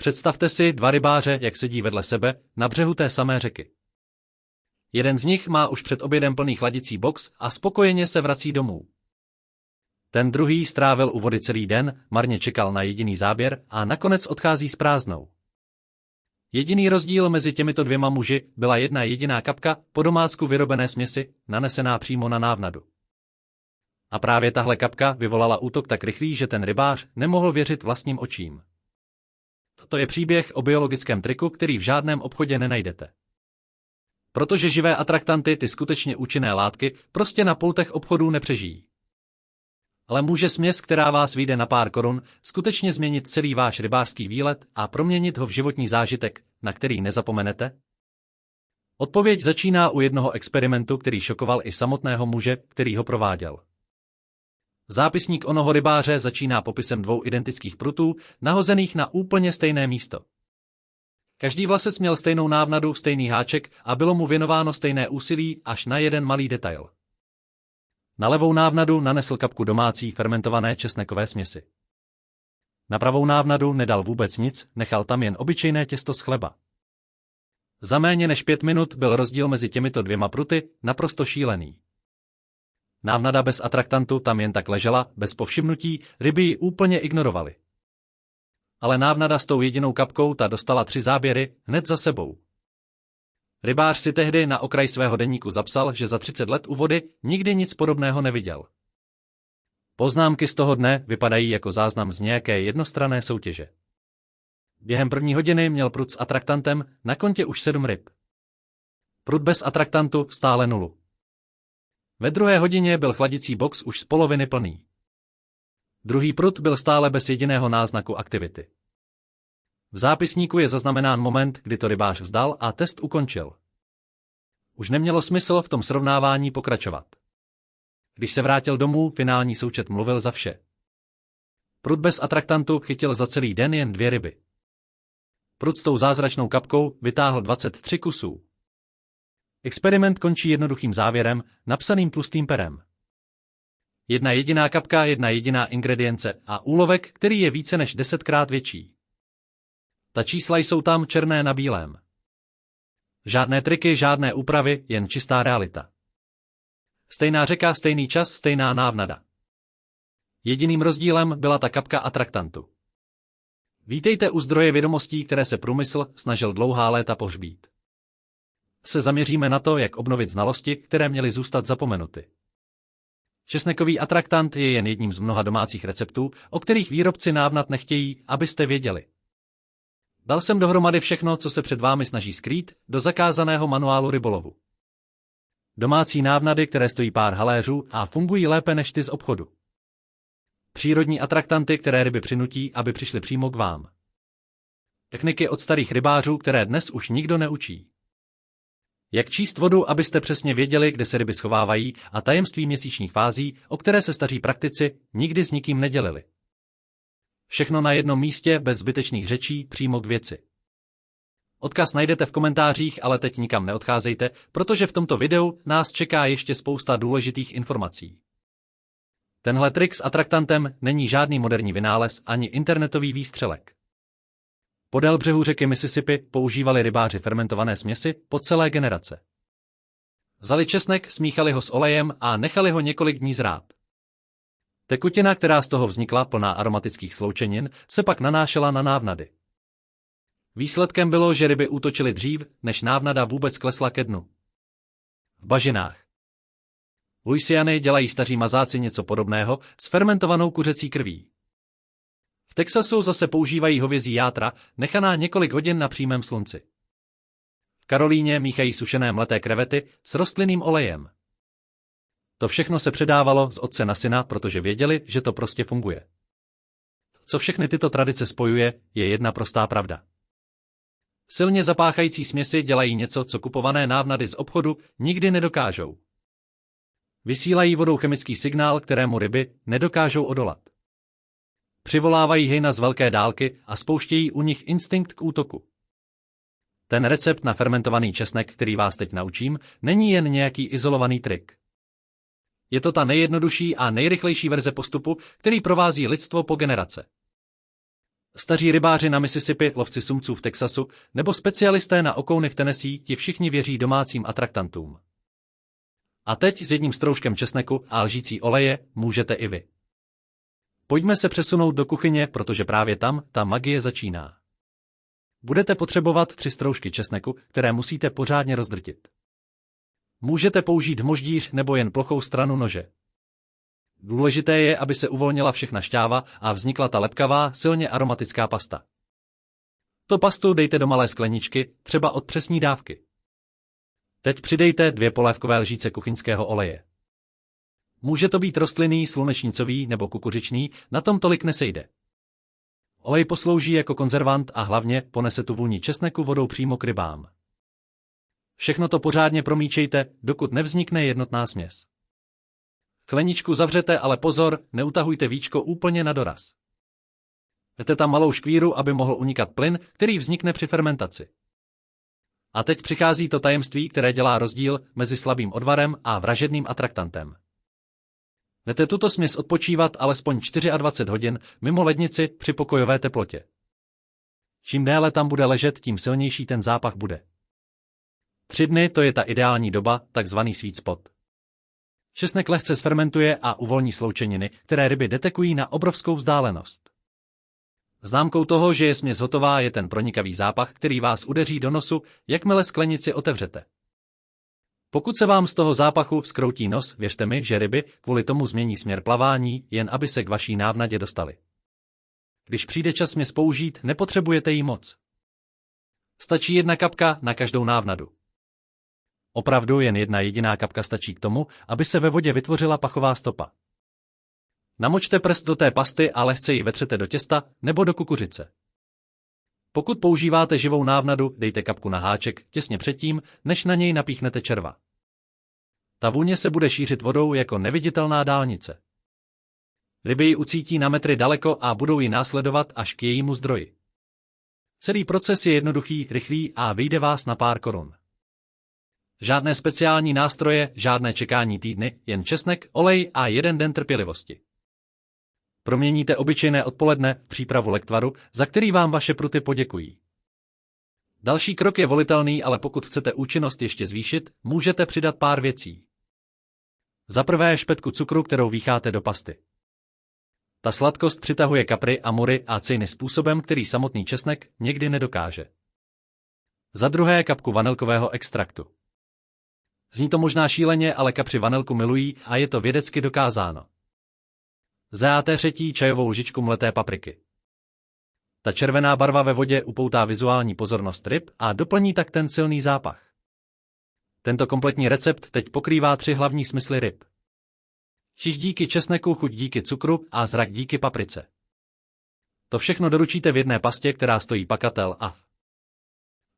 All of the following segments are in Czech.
Představte si dva rybáře, jak sedí vedle sebe, na břehu té samé řeky. Jeden z nich má už před obědem plný chladicí box a spokojeně se vrací domů. Ten druhý strávil u vody celý den, marně čekal na jediný záběr a nakonec odchází s prázdnou. Jediný rozdíl mezi těmito dvěma muži byla jedna jediná kapka po domácku vyrobené směsi, nanesená přímo na návnadu. A právě tahle kapka vyvolala útok tak rychlý, že ten rybář nemohl věřit vlastním očím. To je příběh o biologickém triku, který v žádném obchodě nenajdete. Protože živé atraktanty, ty skutečně účinné látky, prostě na pultech obchodů nepřežijí. Ale může směs, která vás vyjde na pár korun, skutečně změnit celý váš rybářský výlet a proměnit ho v životní zážitek, na který nezapomenete? Odpověď začíná u jednoho experimentu, který šokoval i samotného muže, který ho prováděl. Zápisník onoho rybáře začíná popisem dvou identických prutů, nahozených na úplně stejné místo. Každý vlasec měl stejnou návnadu, stejný háček a bylo mu věnováno stejné úsilí až na jeden malý detail. Na levou návnadu nanesl kapku domácí fermentované česnekové směsi. Na pravou návnadu nedal vůbec nic, nechal tam jen obyčejné těsto z chleba. Za méně než 5 minut byl rozdíl mezi těmito dvěma pruty naprosto šílený. Návnada bez atraktantu tam jen tak ležela, bez povšimnutí, ryby ji úplně ignorovaly. Ale návnada s tou jedinou kapkou, ta dostala 3 záběry hned za sebou. Rybář si tehdy na okraj svého deníku zapsal, že za 30 let u vody nikdy nic podobného neviděl. Poznámky z toho dne vypadají jako záznam z nějaké jednostranné soutěže. Během 1. hodiny měl prut s atraktantem na kontě už 7 ryb. Prut bez atraktantu stále 0. Ve 2. hodině byl chladicí box už z poloviny plný. Druhý prut byl stále bez jediného náznaku aktivity. V zápisníku je zaznamenán moment, kdy to rybář vzdal a test ukončil. Už nemělo smysl v tom srovnávání pokračovat. Když se vrátil domů, finální součet mluvil za vše. Prut bez atraktantu chytil za celý den jen 2 ryby. Prut s tou zázračnou kapkou vytáhl 23 kusů. Experiment končí jednoduchým závěrem, napsaným tlustým perem. Jedna jediná kapka, jedna jediná ingredience a úlovek, který je více než 10krát větší. Ta čísla jsou tam černé na bílém. Žádné triky, žádné úpravy, jen čistá realita. Stejná řeka, stejný čas, stejná návnada. Jediným rozdílem byla ta kapka atraktantu. Vítejte u zdroje vědomostí, které se průmysl snažil dlouhá léta pohřbít. Se zaměříme na to, jak obnovit znalosti, které měly zůstat zapomenuty. Česnekový atraktant je jen jedním z mnoha domácích receptů, o kterých výrobci návnad nechtějí, abyste věděli. Dal jsem dohromady všechno, co se před vámi snaží skrýt, do zakázaného manuálu rybolovu. Domácí návnady, které stojí pár haléřů a fungují lépe než ty z obchodu. Přírodní atraktanty, které ryby přinutí, aby přišly přímo k vám. Techniky od starých rybářů, které dnes už nikdo neučí. Jak číst vodu, abyste přesně věděli, kde se ryby schovávají, a tajemství měsíčních fází, o které se staří praktici nikdy s nikým nedělili. Všechno na jednom místě, bez zbytečných řečí, přímo k věci. Odkaz najdete v komentářích, ale teď nikam neodcházejte, protože v tomto videu nás čeká ještě spousta důležitých informací. Tenhle trik s atraktantem není žádný moderní vynález ani internetový výstřelek. Podél břehu řeky Mississippi používali rybáři fermentované směsi po celé generace. Vzali česnek, smíchali ho s olejem a nechali ho několik dní zrát. Tekutina, která z toho vznikla plná aromatických sloučenin, se pak nanášela na návnady. Výsledkem bylo, že ryby útočily dřív, než návnada vůbec klesla ke dnu. V bažinách. V Louisiany dělají staří mazáci něco podobného s fermentovanou kuřecí krví. V Texasu zase používají hovězí játra, nechaná několik hodin na přímém slunci. V Karolíně míchají sušené mleté krevety s rostlinným olejem. To všechno se předávalo z otce na syna, protože věděli, že to prostě funguje. Co všechny tyto tradice spojuje, je jedna prostá pravda. Silně zapáchající směsi dělají něco, co kupované návnady z obchodu nikdy nedokážou. Vysílají vodou chemický signál, kterému ryby nedokážou odolat. Přivolávají hejna z velké dálky a spouštějí u nich instinkt k útoku. Ten recept na fermentovaný česnek, který vás teď naučím, není jen nějaký izolovaný trik. Je to ta nejjednodušší a nejrychlejší verze postupu, který provází lidstvo po generace. Staří rybáři na Mississippi, lovci sumců v Texasu nebo specialisté na okouny v Tennessee ti všichni věří domácím atraktantům. A teď s jedním stroužkem česneku a lžící oleje můžete i vy. Pojďme se přesunout do kuchyně, protože právě tam ta magie začíná. Budete potřebovat 3 stroužky česneku, které musíte pořádně rozdrtit. Můžete použít hmoždíř nebo jen plochou stranu nože. Důležité je, aby se uvolnila všechna šťáva a vznikla ta lepkavá, silně aromatická pasta. Tu pastu dejte do malé skleničky, třeba od přesní dávky. Teď přidejte 2 polévkové lžíce kuchyňského oleje. Může to být rostlinný, slunečnicový nebo kukuřičný, na tom tolik nesejde. Olej poslouží jako konzervant a hlavně ponese tu vůni česneku vodou přímo k rybám. Všechno to pořádně promíčejte, dokud nevznikne jednotná směs. Skleničku zavřete, ale pozor, neutahujte víčko úplně na doraz. Dejte tam malou škvíru, aby mohl unikat plyn, který vznikne při fermentaci. A teď přichází to tajemství, které dělá rozdíl mezi slabým odvarem a vražedným atraktantem. Nechte tuto směs odpočívat alespoň 24 hodin mimo lednici při pokojové teplotě. Čím déle tam bude ležet, tím silnější ten zápach bude. 3 dny to je ta ideální doba, takzvaný sweet spot. Česnek lehce zfermentuje a uvolní sloučeniny, které ryby detekují na obrovskou vzdálenost. Známkou toho, že je směs hotová, je ten pronikavý zápach, který vás udeří do nosu, jakmile sklenici otevřete. Pokud se vám z toho zápachu zkroutí nos, věřte mi, že ryby kvůli tomu změní směr plavání, jen aby se k vaší návnadě dostali. Když přijde čas směs použít, nepotřebujete jí moc. Stačí 1 kapka na každou návnadu. Opravdu jen 1 jediná kapka stačí k tomu, aby se ve vodě vytvořila pachová stopa. Namočte prst do té pasty a lehce ji vetřete do těsta nebo do kukuřice. Pokud používáte živou návnadu, dejte kapku na háček těsně předtím, než na něj napíchnete červa. Ta vůně se bude šířit vodou jako neviditelná dálnice. Ryby ji ucítí na metry daleko a budou ji následovat až k jejímu zdroji. Celý proces je jednoduchý, rychlý a vyjde vás na pár korun. Žádné speciální nástroje, žádné čekání týdny, jen česnek, olej a 1 den trpělivosti. Proměníte obyčejné odpoledne v přípravu lektvaru, za který vám vaše pruty poděkují. Další krok je volitelný, ale pokud chcete účinnost ještě zvýšit, můžete přidat pár věcí. Za prvé špetku cukru, kterou vícháte do pasty. Ta sladkost přitahuje kapry a mury a cejny způsobem, který samotný česnek někdy nedokáže. Za druhé kapku vanilkového extraktu. Zní to možná šíleně, ale kapři vanilku milují a je to vědecky dokázáno. Za třetí čajovou lžičku mleté papriky. Ta červená barva ve vodě upoutá vizuální pozornost ryb a doplní tak ten silný zápach. Tento kompletní recept teď pokrývá 3 hlavní smysly ryb. Čiž díky česneku, chuť díky cukru a zrak díky paprice. To všechno doručíte v jedné pastě, která stojí pakatel a v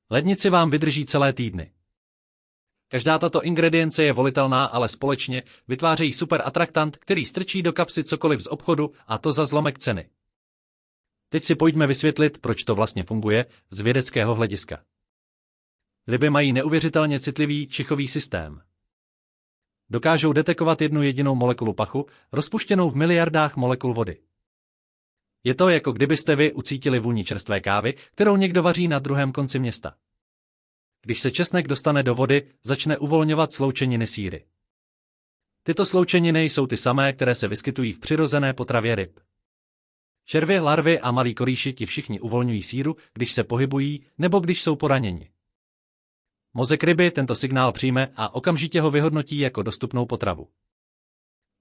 lednici vám vydrží celé týdny. Každá tato ingredience je volitelná, ale společně vytvářejí super atraktant, který strčí do kapsy cokoliv z obchodu a to za zlomek ceny. Teď si pojďme vysvětlit, proč to vlastně funguje z vědeckého hlediska. Ryby mají neuvěřitelně citlivý čichový systém. Dokážou detekovat 1 jedinou molekulu pachu, rozpuštěnou v miliardách molekul vody. Je to, jako kdybyste vy ucítili vůni čerstvé kávy, kterou někdo vaří na druhém konci města. Když se česnek dostane do vody, začne uvolňovat sloučeniny síry. Tyto sloučeniny jsou ty samé, které se vyskytují v přirozené potravě ryb. Červy, larvy a malí korýši ti všichni uvolňují síru, když se pohybují nebo když jsou poraněni. Mozek ryby tento signál přijme a okamžitě ho vyhodnotí jako dostupnou potravu.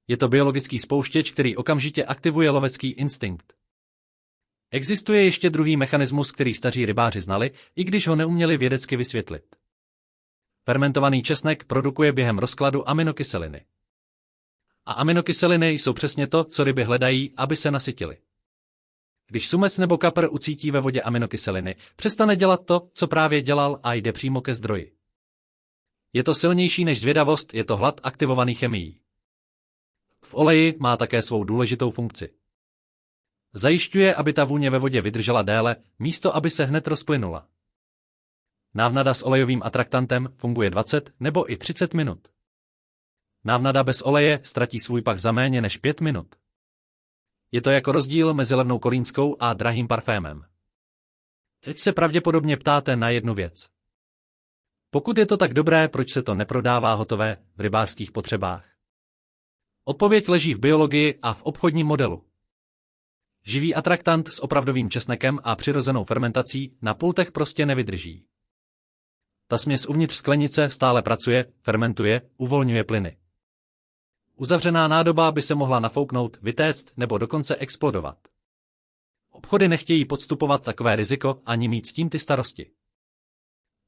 Je to biologický spouštěč, který okamžitě aktivuje lovecký instinkt. Existuje ještě druhý mechanismus, který staří rybáři znali, i když ho neuměli vědecky vysvětlit. Fermentovaný česnek produkuje během rozkladu aminokyseliny. A aminokyseliny jsou přesně to, co ryby hledají, aby se nasytily. Když sumec nebo kapr ucítí ve vodě aminokyseliny, přestane dělat to, co právě dělal a jde přímo ke zdroji. Je to silnější než zvědavost, je to hlad aktivovaný chemií. V oleji má také svou důležitou funkci. Zajišťuje, aby ta vůně ve vodě vydržela déle, místo aby se hned rozplynula. Návnada s olejovým atraktantem funguje 20 nebo i 30 minut. Návnada bez oleje ztratí svůj pach za méně než 5 minut. Je to jako rozdíl mezi levnou kolínskou a drahým parfémem. Teď se pravděpodobně ptáte na jednu věc. Pokud je to tak dobré, proč se to neprodává hotové v rybářských potřebách? Odpověď leží v biologii a v obchodním modelu. Živý atraktant s opravdovým česnekem a přirozenou fermentací na pultech prostě nevydrží. Ta směs uvnitř sklenice stále pracuje, fermentuje, uvolňuje plyny. Uzavřená nádoba by se mohla nafouknout, vytéct nebo dokonce explodovat. Obchody nechtějí podstupovat takové riziko ani mít s tím ty starosti.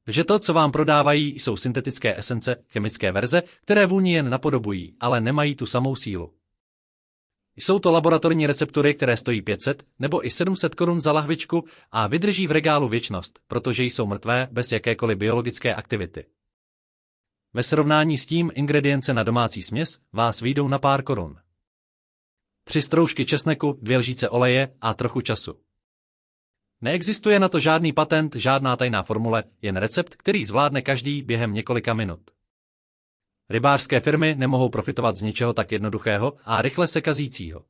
Že to, co vám prodávají, jsou syntetické esence, chemické verze, které vůni jen napodobují, ale nemají tu samou sílu. Jsou to laboratorní receptury, které stojí 500 nebo i 700 korun za lahvičku a vydrží v regálu věčnost, protože jsou mrtvé bez jakékoliv biologické aktivity. Ve srovnání s tím ingredience na domácí směs vás vyjdou na pár korun. 3 stroužky česneku, 2 lžíce oleje a trochu času. Neexistuje na to žádný patent, žádná tajná formule, jen recept, který zvládne každý během několika minut. Rybářské firmy nemohou profitovat z něčeho tak jednoduchého a rychle se kazícího.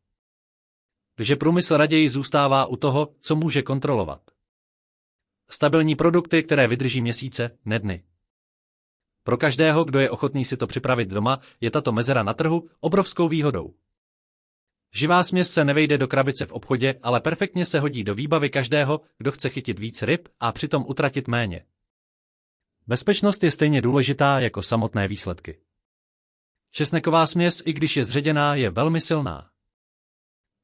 Takže průmysl raději zůstává u toho, co může kontrolovat. Stabilní produkty, které vydrží měsíce, ne dny. Pro každého, kdo je ochotný si to připravit doma, je tato mezera na trhu obrovskou výhodou. Živá směs se nevejde do krabice v obchodě, ale perfektně se hodí do výbavy každého, kdo chce chytit víc ryb a přitom utratit méně. Bezpečnost je stejně důležitá jako samotné výsledky. Česneková směs, i když je zředěná, je velmi silná.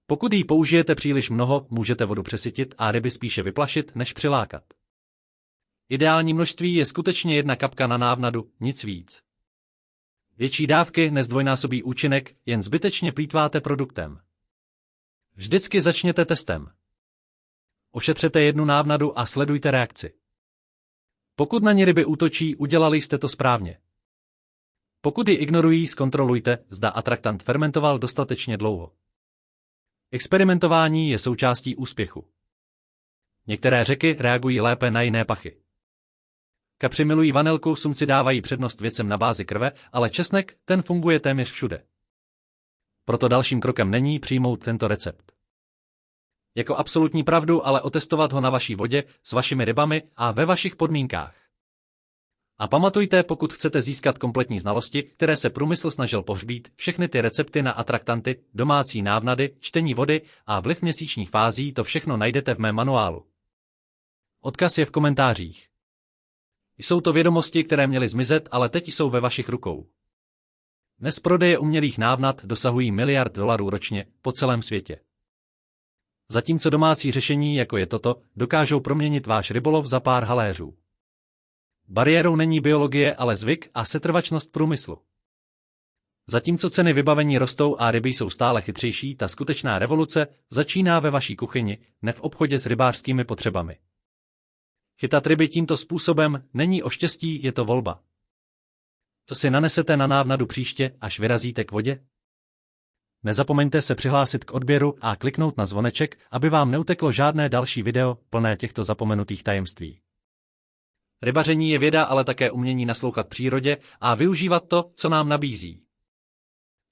Pokud ji použijete příliš mnoho, můžete vodu přesytit a ryby spíše vyplašit, než přilákat. Ideální množství je skutečně 1 kapka na návnadu, nic víc. Větší dávky nezdvojnásobí účinek, jen zbytečně plýtváte produktem. Vždycky začněte testem. Ošetřete 1 návnadu a sledujte reakci. Pokud na ně ryby útočí, udělali jste to správně. Pokud ji ignorují, zkontrolujte, zda atraktant fermentoval dostatečně dlouho. Experimentování je součástí úspěchu. Některé řeky reagují lépe na jiné pachy. Kapři milují vanilku, sumci dávají přednost věcem na bázi krve, ale česnek, ten funguje téměř všude. Proto dalším krokem není přijmout tento recept. Jako absolutní pravdu, ale otestovat ho na vaší vodě, s vašimi rybami a ve vašich podmínkách. A pamatujte, pokud chcete získat kompletní znalosti, které se průmysl snažil pohřbít, všechny ty recepty na atraktanty, domácí návnady, čtení vody a vliv měsíčních fází, to všechno najdete v mém manuálu. Odkaz je v komentářích. Jsou to vědomosti, které měly zmizet, ale teď jsou ve vašich rukou. Dnes prodeje umělých návnad dosahují $1 miliard ročně po celém světě. Zatímco domácí řešení, jako je toto, dokážou proměnit váš rybolov za pár haléřů. Bariérou není biologie, ale zvyk a setrvačnost průmyslu. Zatímco ceny vybavení rostou a ryby jsou stále chytřejší, ta skutečná revoluce začíná ve vaší kuchyni, ne v obchodě s rybářskými potřebami. Chytat ryby tímto způsobem není o štěstí, je to volba. To si nanesete na návnadu příště, až vyrazíte k vodě? Nezapomeňte se přihlásit k odběru a kliknout na zvoneček, aby vám neuteklo žádné další video plné těchto zapomenutých tajemství. Rybaření je věda, ale také umění naslouchat přírodě a využívat to, co nám nabízí.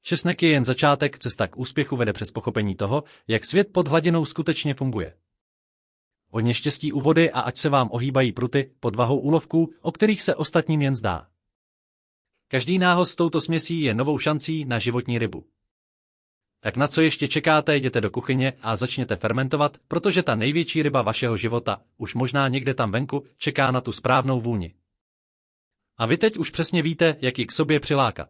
Česnek je jen začátek, cesta k úspěchu vede přes pochopení toho, jak svět pod hladinou skutečně funguje. Hodně štěstí u vody a ať se vám ohýbají pruty pod vahou úlovků, o kterých se ostatním jen zdá. Každý nához s touto směsí je novou šancí na životní rybu. Tak na co ještě čekáte, jděte do kuchyně a začněte fermentovat, protože ta největší ryba vašeho života, už možná někde tam venku, čeká na tu správnou vůni. A vy teď už přesně víte, jak ji k sobě přilákat.